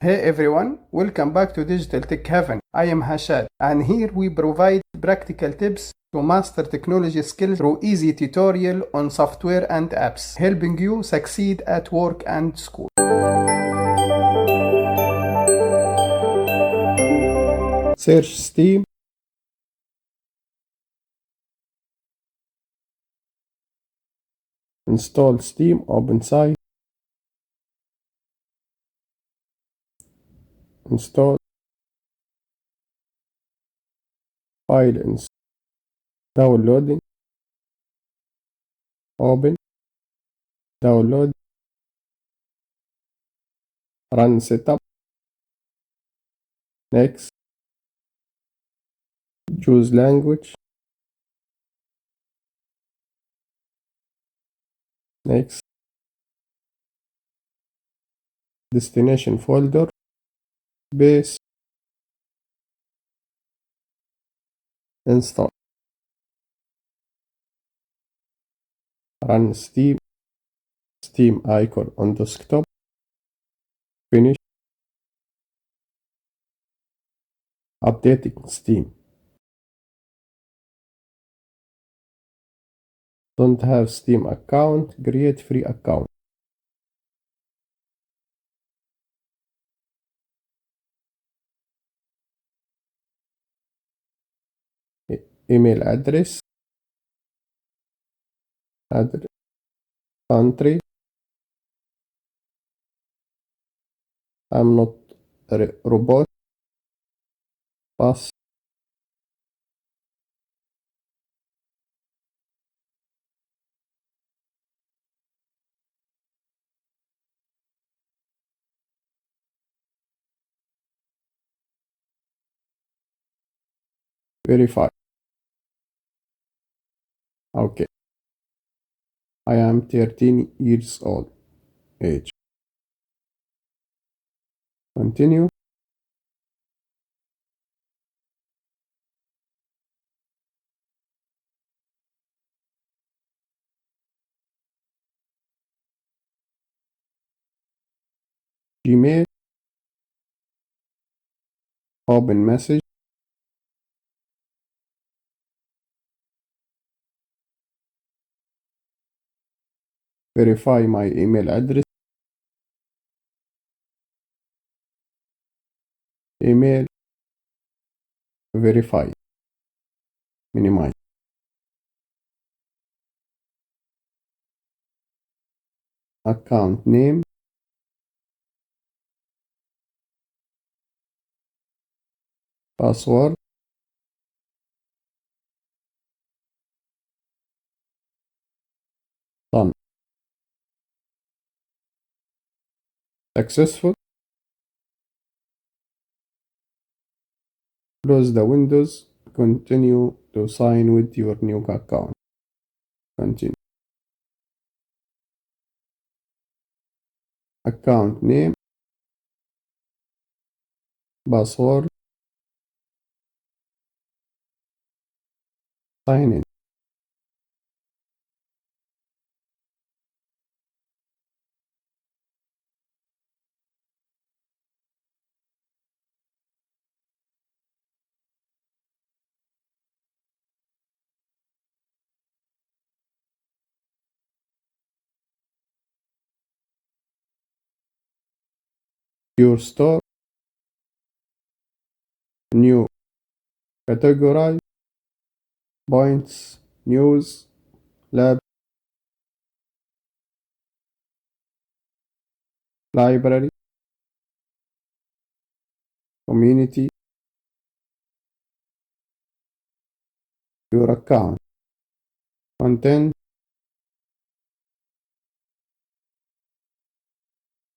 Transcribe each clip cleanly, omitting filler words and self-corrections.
Hey everyone, welcome back to Digital Tech Heaven. I am Hashad, and here we provide practical tips to master technology skills through easy tutorial on software and apps, helping you succeed at work and school. Search Steam. Install Steam, open site. Install file, downloading, open, download, run setup, next, choose language, next, destination folder, base, install, run Steam, Steam icon on desktop, finish, updating Steam. Don't have Steam account, create free account. Email address, country. I'm not a robot. Pass. Verify. Okay. I am 13 years old. Age. Continue. Gmail. Open message. Verify my email address. Email. Verify. Minimize. Account name. Password. Done. Successful. Close the windows. Continue to sign with your new account. Continue. Account name. Password. Sign in. Your store. New. Categorize. Points. News. Lab. Library. Community. Your account. Content.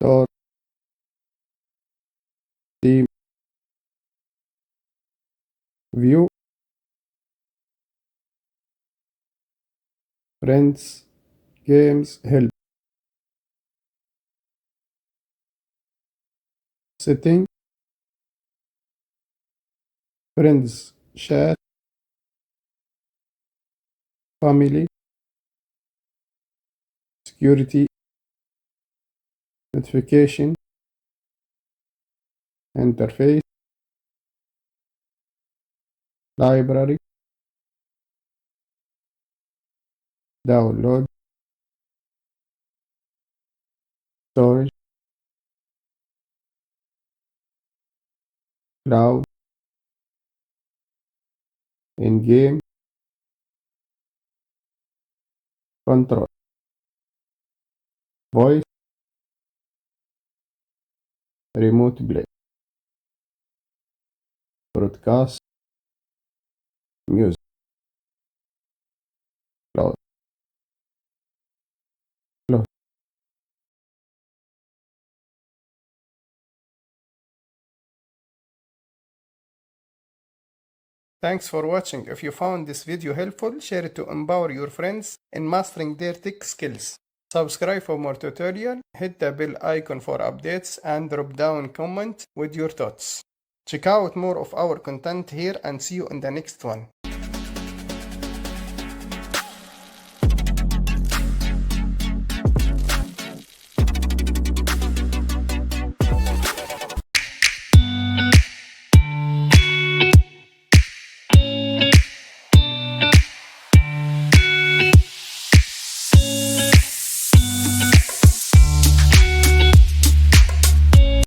Store. Team. View. Friends. Games. Help. Setting. Friends. Chat. Family. Security. Notification. interface, library, download, storage, cloud, in-game, control, voice, remote play, broadcast, music, cloud, close. Thanks for watching. If you found this video helpful, share it to empower your friends in mastering their tech skills. Subscribe for more tutorial, hit the bell icon for updates, and drop down comment with your thoughts. Check out more of our content here and see you in the next one.